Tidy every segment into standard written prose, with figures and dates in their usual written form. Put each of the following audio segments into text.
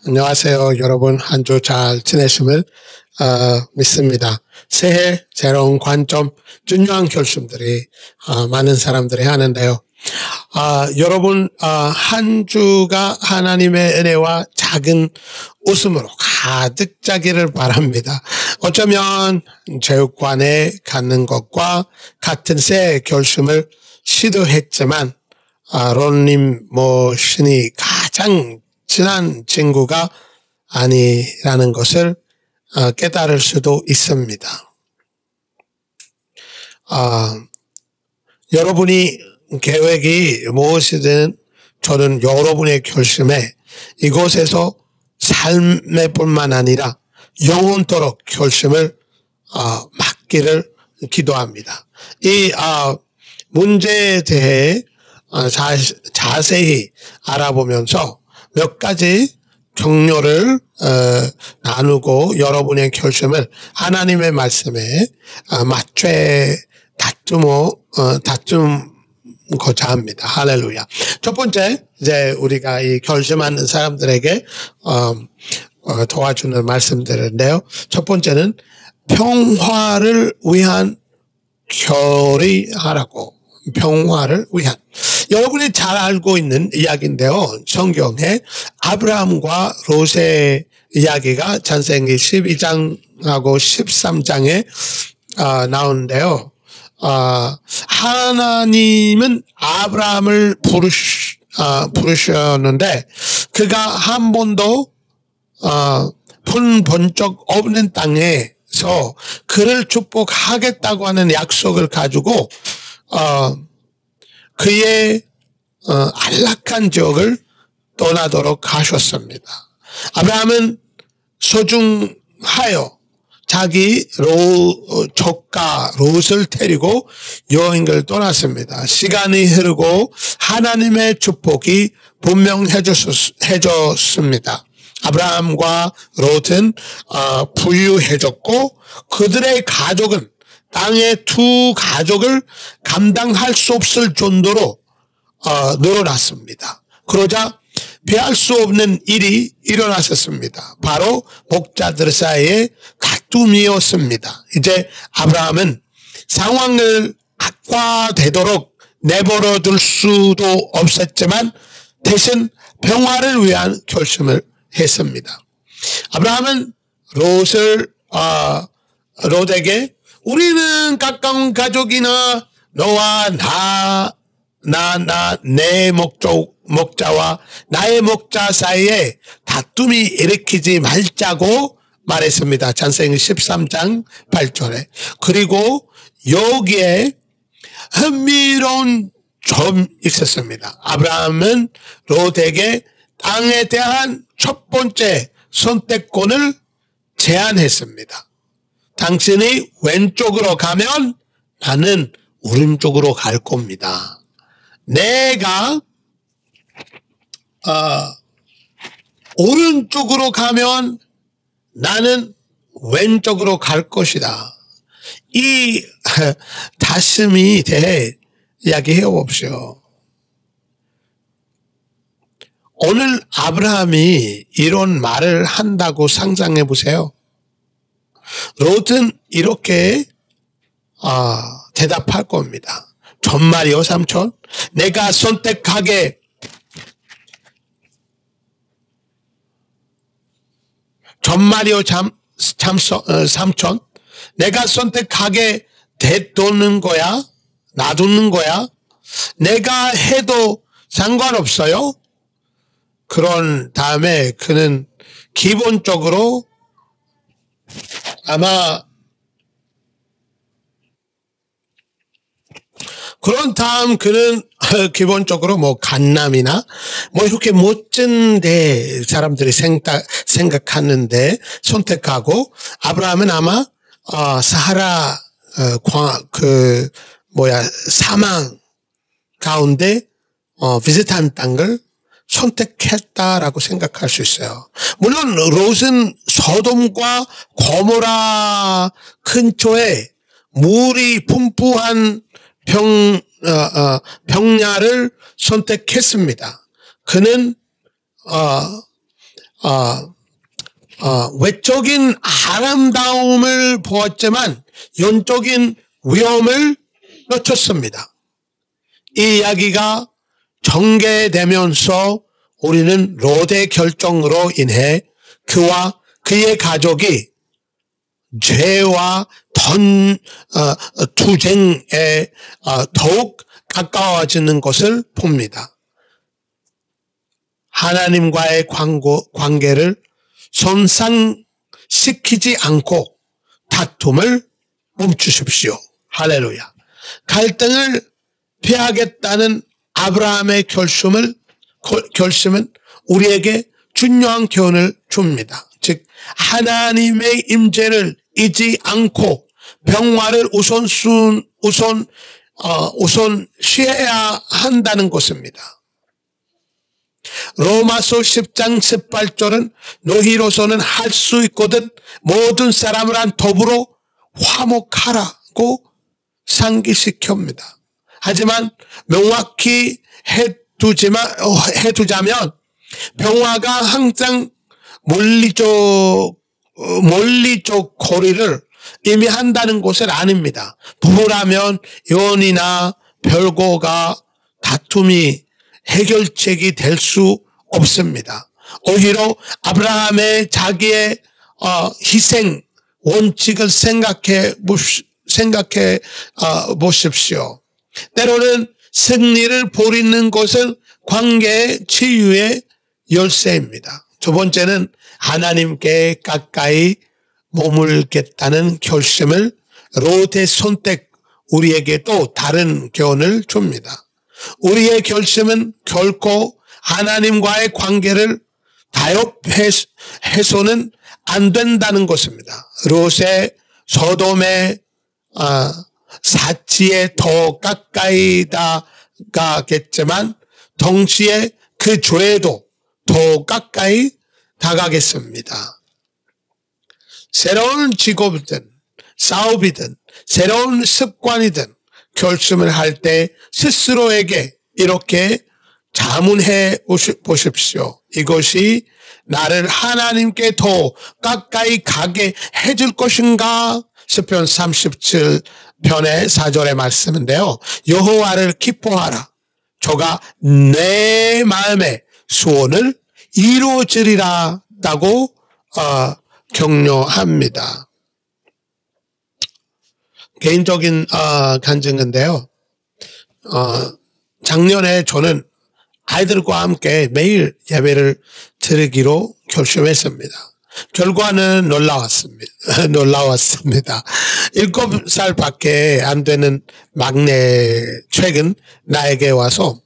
안녕하세요. 여러분 한 주 잘 지내심을 믿습니다. 새해 새로운 관점, 중요한 결심들이 많은 사람들이 하는데요. 여러분 한 주가 하나님의 은혜와 작은 웃음으로 가득 차기를 바랍니다. 어쩌면 체육관에 가는 것과 같은 새해 결심을 시도했지만 론님 모신이 가장 친한 친구가 아니라는 것을 깨달을 수도 있습니다. 여러분이 계획이 무엇이든 저는 여러분의 결심에 이곳에서 삶의 뿐만 아니라 영원토록 결심을 맡기를 기도합니다. 이 문제에 대해 자세히 알아보면서 몇 가지 격려를 나누고 여러분의 결심을 하나님의 말씀에 맞춰 다툼고자 합니다. 할렐루야. 첫 번째, 이제 우리가 이 결심하는 사람들에게 도와주는 말씀들인데요. 첫 번째는 평화를 위한 결의하라고. 평화를 위한. 여러분이 잘 알고 있는 이야기인데요. 성경에 아브라함과 롯의 이야기가 창세기 12장하고 13장에 나오는데요. 하나님은 아브라함을 부르셨는데 그가 한 번도 본 적 없는 땅에서 그를 축복하겠다고 하는 약속을 가지고 그의 안락한 지역을 떠나도록 하셨습니다. 아브라함은 소중하여 자기 조카 롯을 데리고 여행을 떠났습니다. 시간이 흐르고 하나님의 축복이 분명해졌습니다. 아브라함과 롯은 부유해졌고 그들의 가족은 땅의 두 가족을 감당할 수 없을 정도로 늘어났습니다. 그러자 피할 수 없는 일이 일어났었습니다. 바로 목자들 사이에 다툼이었습니다. 이제 아브라함은 상황을 악화되도록 내버려 둘 수도 없었지만 대신 평화를 위한 결심을 했습니다. 아브라함은 롯에게 우리는 가까운 가족이나 너와 내 목자와 나의 목자 사이에 다툼이 일으키지 말자고 말했습니다. 창세기 13장 8절에. 그리고 여기에 흥미로운 점이 있었습니다. 아브라함은 롯에게 땅에 대한 첫 번째 선택권을 제안했습니다. 당신이 왼쪽으로 가면 나는 오른쪽으로 갈 겁니다. 내가 오른쪽으로 가면 나는 왼쪽으로 갈 것이다. 이 다짐에 대해 이야기해 봅시오. 오늘 아브라함이 이런 말을 한다고 상상해 보세요. 롯은 이렇게 대답할 겁니다. 정말이요 삼촌? 내가 선택하게 정말이요 삼촌? 내가 선택하게 대두는 거야? 놔두는 거야? 내가 해도 상관없어요? 그런 다음에 그는 기본적으로 아마 그런 다음 그는 기본적으로 강남이나 이렇게 멋진 데 사람들이 생각하는데 선택하고 아브라함은 아마 사하라 사막 가운데 비슷한 땅을 선택했다라고 생각할 수 있어요. 물론 롯은 소돔과 고모라 근처에 물이 풍부한 평야를 선택했습니다. 그는 외적인 아름다움을 보았지만 영적인 위험을 놓쳤습니다. 이 이야기가 전개되면서 우리는 롯의 결정으로 인해 그와 그의 가족이 죄와 투쟁에 더욱 가까워지는 것을 봅니다. 하나님과의 관계를 손상시키지 않고 다툼을 멈추십시오. 할렐루야. 갈등을 피하겠다는 아브라함의 결심은 우리에게 중요한 교훈을 줍니다. 즉 하나님의 임재를 잊지 않고 평화를 우선시해야 한다는 것입니다. 로마서 10장 18절은 너희로서는 할 수 있거든 모든 사람을 더불어 화목하라고 상기시킵니다. 하지만 명확히 해두자면 평화가 항상 물리적 거리를 의미한다는 것은 아닙니다. 부부라면 연이나 별거가 다툼이 해결책이 될 수 없습니다. 오히려 아브라함의 자기의 희생 원칙을 생각해 보십시오. 때로는 승리를 보이는 것은 관계의 치유의 열쇠입니다. 두 번째는 하나님께 가까이 머물겠다는 결심을 롯의 선택 우리에게 또 다른 교훈을 줍니다. 우리의 결심은 결코 하나님과의 관계를 타협해서는 안 된다는 것입니다. 롯의 소돔의 사치에 더 가까이 다가겠지만 동시에 그 죄에도 더 가까이 다가겠습니다. 새로운 직업이든 사업이든 새로운 습관이든 결심을 할 때 스스로에게 이렇게 자문해 보십시오. 이것이 나를 하나님께 더 가까이 가게 해줄 것인가? 시편 37편의 4절의 말씀인데요. 여호와를 기뻐하라. 저가 내 마음의 소원을 이루어지리라 라고 격려합니다. 개인적인 간증인데요. 작년에 저는 아이들과 함께 매일 예배를 드리기로 결심했습니다. 결과는 놀라웠습니다. 7살밖에 안 되는 막내 최근 나에게 와서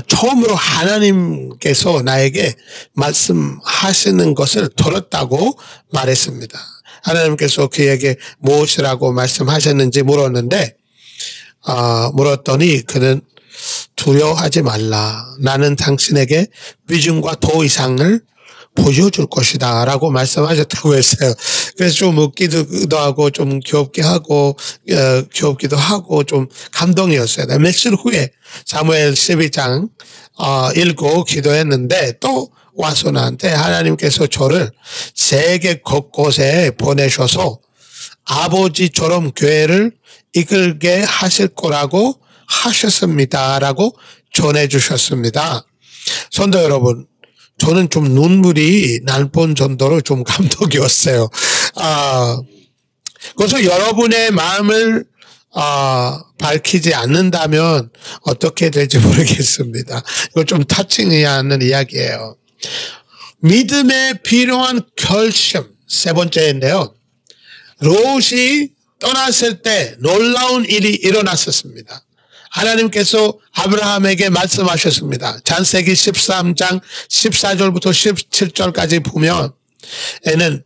처음으로 하나님께서 나에게 말씀하시는 것을 들었다고 말했습니다. 하나님께서 그에게 무엇이라고 말씀하셨는지 물었더니 그는 두려워하지 말라. 나는 당신에게 비전과 더 이상을 보여줄 것이다 라고 말씀하셨다고 했어요. 그래서 좀 웃기도 하고 좀 귀엽기도 하고 좀 감동이었어요. 며칠 후에 사무엘 12장 읽고 기도했는데 또 와서 나한테 하나님께서 저를 세계 곳곳에 보내셔서 아버지처럼 교회를 이끌게 하실 거라고 하셨습니다 라고 전해주셨습니다. 성도 여러분, 저는 좀 눈물이 날 뻔 정도로 좀 감동이었어요. 그래서 여러분의 마음을 밝히지 않는다면 어떻게 될지 모르겠습니다. 이거 좀 터칭하는 이야기예요. 믿음에 필요한 결심 세 번째인데요. 롯이 떠났을 때 놀라운 일이 일어났었습니다. 하나님께서 아브라함에게 말씀하셨습니다. 창세기 13장 14절부터 17절까지 보면 에는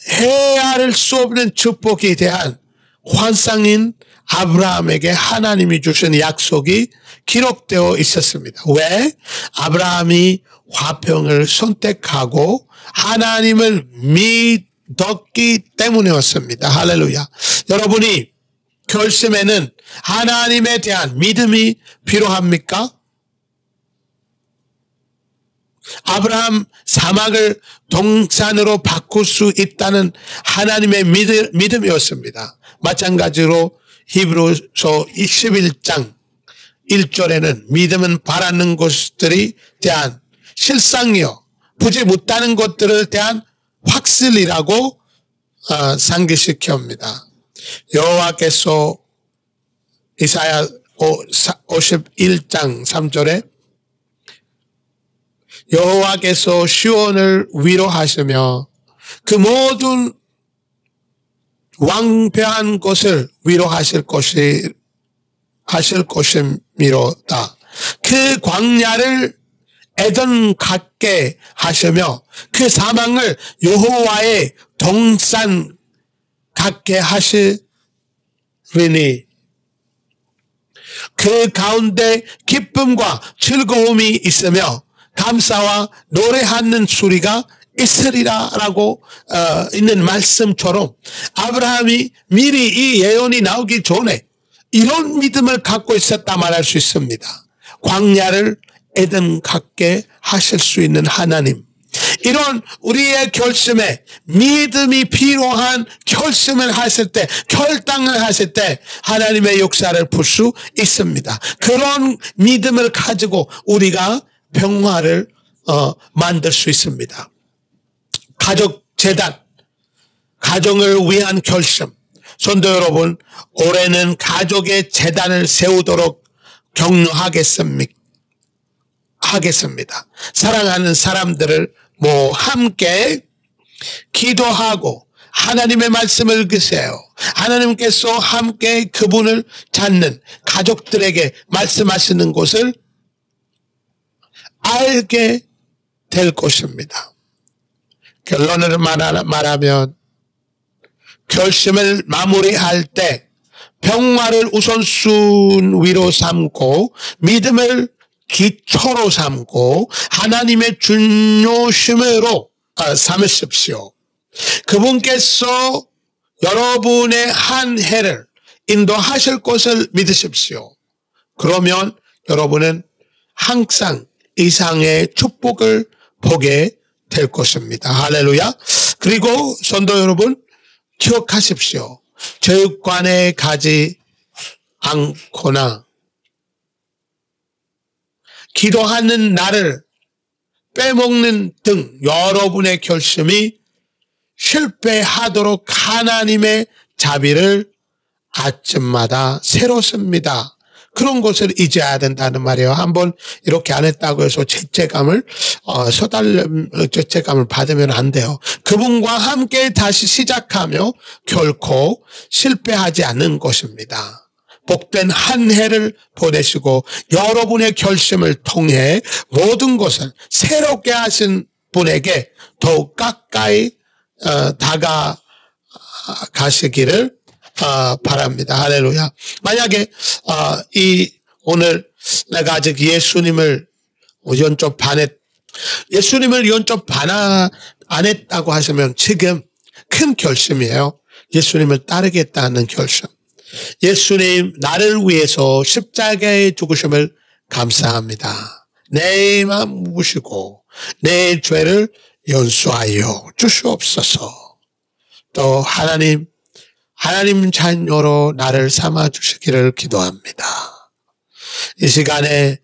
헤아릴 수 없는 축복에 대한 환상인 아브라함에게 하나님이 주신 약속이 기록되어 있었습니다. 왜? 아브라함이 화평을 선택하고 하나님을 믿었기 때문이었습니다. 할렐루야. 여러분이 결심에는 하나님에 대한 믿음이 필요합니까? 아브라함 사막을 동산으로 바꿀 수 있다는 하나님의 믿음이었습니다. 마찬가지로 히브리서 21장 1절에는 믿음은 바라는 것들에 대한 실상이요 보지 못하는 것들에 대한 확실이라고 상기시킵니다. 여호와께서 이사야 51장 3절에 여호와께서 시온을 위로하시며 그 모든 왕폐한 것을 위로하실 것이미로다. 그 광야를 에덴 같게 하시며 그 사망을 여호와의 동산 같게 하시리니 그 가운데 기쁨과 즐거움이 있으며 감사와 노래하는 소리가 있으리라라고 있는 말씀처럼 아브라함이 미리 이 예언이 나오기 전에 이런 믿음을 갖고 있었다 말할 수 있습니다. 광야를 에덴 같게 하실 수 있는 하나님, 이런 우리의 결심에 믿음이 필요한 결심을 하실 때, 결단을 하실 때 하나님의 역사를 볼 수 있습니다. 그런 믿음을 가지고 우리가 평화를 만들 수 있습니다. 가족 재단, 가정을 위한 결심. 성도 여러분, 올해는 가족의 재단을 세우도록 격려하겠습니다. 사랑하는 사람들을 함께 기도하고 하나님의 말씀을 읽으세요. 하나님께서 함께 그분을 찾는 가족들에게 말씀하시는 것을 알게 될 것입니다. 결론을 말하면 결심을 마무리할 때 평화를 우선순위로 삼고 믿음을 기초로 삼고 하나님의 중요심으로 삼으십시오. 그분께서 여러분의 한 해를 인도하실 것을 믿으십시오. 그러면 여러분은 항상 이상의 축복을 보게 될 것입니다. 할렐루야. 그리고 성도 여러분, 기억하십시오. 체육관에 가지 않거나 기도하는 날을 빼먹는 등 여러분의 결심이 실패하도록 하나님의 자비를 아침마다 새롭습니다. 그런 것을 잊어야 된다는 말이에요. 한번 이렇게 안 했다고 해서 죄책감을 받으면 안 돼요. 그분과 함께 다시 시작하며 결코 실패하지 않는 것입니다. 복된 한 해를 보내시고 여러분의 결심을 통해 모든 것을 새롭게 하신 분에게 더욱 가까이 다가가시기를 바랍니다. 할렐루야. 만약에 오늘 내가 아직 예수님을 연접 안 했다고 하시면 지금 큰 결심이에요. 예수님을 따르겠다는 결심. 예수님 나를 위해서 십자가에 죽으심을 감사합니다. 내 마음 묵으시고 내 죄를 용서하여 주시옵소서. 또 하나님 자녀로 나를 삼아주시기를 기도합니다. 이 시간에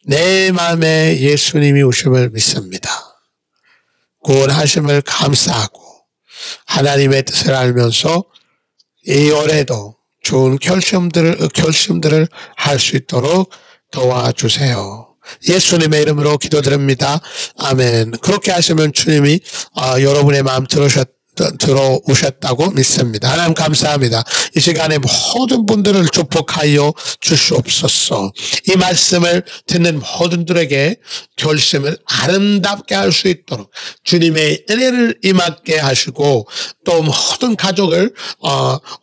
내 마음에 예수님이 오심을 믿습니다. 구원하심을 감사하고 하나님의 뜻을 알면서 이 올해도 좋은 결심들을 할 수 있도록 도와주세요. 예수님의 이름으로 기도드립니다. 아멘. 그렇게 하시면 주님이 여러분의 마음 들어오셨다고 믿습니다. 하나님 감사합니다. 이 시간에 모든 분들을 축복하여 주시옵소서. 이 말씀을 듣는 모든들에게 결심을 아름답게 할 수 있도록 주님의 은혜를 임하게 하시고 또 모든 가족을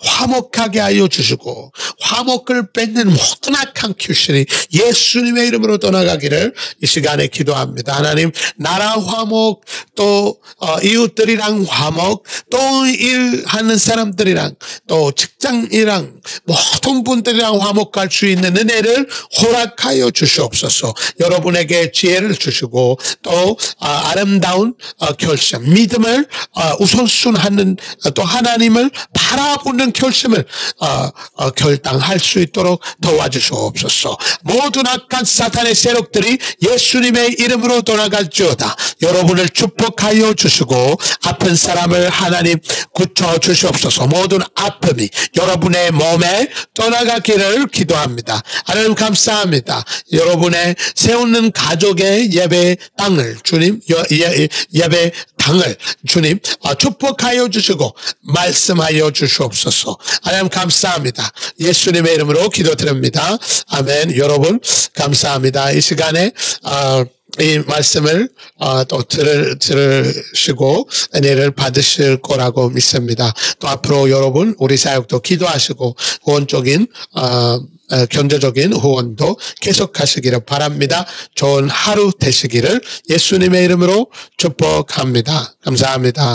화목하게 하여 주시고 화목을 뺏는 모든 악한 귀신이 예수님의 이름으로 떠나가기를 이 시간에 기도합니다. 하나님 나라 화목 또 이웃들이랑 화목 또 일하는 사람들이랑 또 직장이랑 모든 분들이랑 화목할 수 있는 은혜를 허락하여 주시옵소서. 여러분에게 지혜를 주시고 또 아름다운 결심, 믿음을 우선순하는 또 하나님을 바라보는 결심을 결단할 수 있도록 도와주시옵소서. 모든 악한 사탄의 세력들이 예수님의 이름으로 돌아갈지어다. 여러분을 축복하여 주시고 아픈 사람을 하나님 고쳐 주시옵소서. 모든 아픔이 여러분의 몸에 떠나가기를 기도합니다. 하나님 감사합니다. 여러분의 세우는 가족의 예배 땅을 주님 예배 당을 주님 축복하여 주시고 말씀하여 주시옵소서. 하나님 감사합니다. 예수님의 이름으로 기도드립니다. 아멘. 여러분 감사합니다. 이 시간에 이 말씀을 또 들으시고 은혜를 받으실 거라고 믿습니다. 또 앞으로 여러분 우리 사역도 기도하시고 후원적인 경제적인 후원도 계속하시기를 바랍니다. 좋은 하루 되시기를 예수님의 이름으로 축복합니다. 감사합니다.